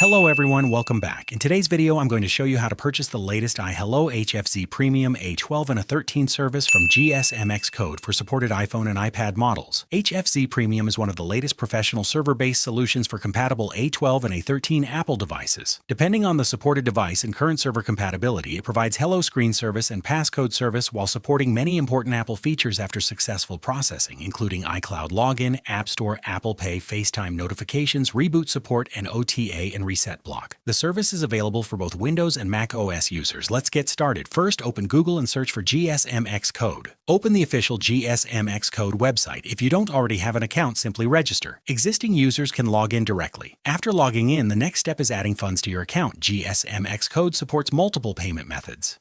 Hello everyone, welcome back. In today's video, I'm going to show you how to purchase the latest iHello HFZ Premium A12 and A13 service from GSMXCODE for supported iPhone and iPad models. HFZ Premium is one of the latest professional server-based solutions for compatible A12 and A13 Apple devices. Depending on the supported device and current server compatibility, it provides Hello Screen service and passcode service while supporting many important Apple features after successful processing, including iCloud login, App Store, Apple Pay, FaceTime notifications, Reboot support, and OTA and Reset block. The service is available for both Windows and Mac OS users. Let's get started. First, open Google and search for GSMXCODE. Open the official GSMXCODE website. If you don't already have an account, simply register. Existing users can log in directly. After logging in, the next step is adding funds to your account. GSMXCODE supports multiple payment methods.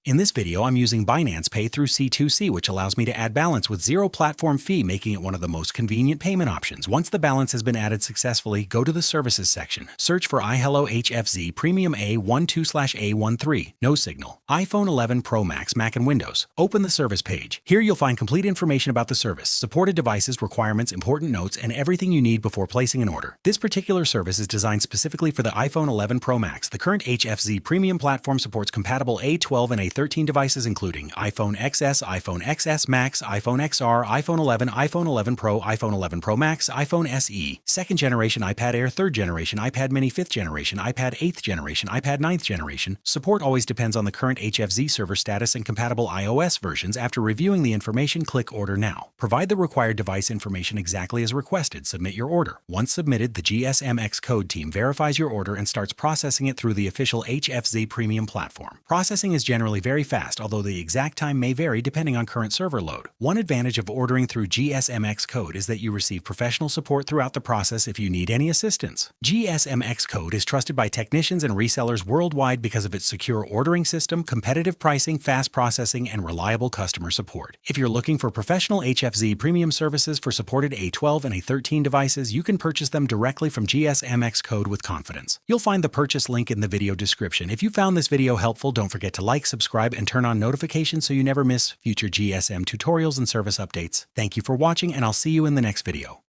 In this video, I'm using Binance Pay through C2C, which allows me to add balance with zero platform fee, making it one of the most convenient payment options. Once the balance has been added successfully, go to the Services section. Search for iHello HFZ Premium A12/A13 No Signal, iPhone 11 Pro Max, Mac and Windows. Open the service page. Here you'll find complete information about the service, supported devices, requirements, important notes, and everything you need before placing an order. This particular service is designed specifically for the iPhone 11 Pro Max. The current HFZ Premium platform supports compatible A12 and A13 devices including iPhone XS, iPhone XS Max, iPhone XR, iPhone 11, iPhone 11 Pro, iPhone 11 Pro Max, iPhone SE, 2nd generation iPad Air, 3rd generation iPad Mini, 5th generation iPad, 8th generation iPad, 9th generation. Support always depends on the current HFZ server status and compatible iOS versions. After reviewing the information, click Order Now. Provide the required device information exactly as requested. Submit your order. Once submitted, the GSMXCODE team verifies your order and starts processing it through the official HFZ Premium platform. Processing is generally very fast, although the exact time may vary depending on current server load. One advantage of ordering through GSMXCODE is that you receive professional support throughout the process if you need any assistance. GSMXCODE is trusted by technicians and resellers worldwide because of its secure ordering system, competitive pricing, fast processing, and reliable customer support. If you're looking for professional HFZ Premium services for supported A12 and A13 devices, you can purchase them directly from GSMXCODE with confidence. You'll find the purchase link in the video description. If you found this video helpful, don't forget to like, subscribe, and turn on notifications so you never miss future GSM tutorials and service updates. Thank you for watching, and I'll see you in the next video.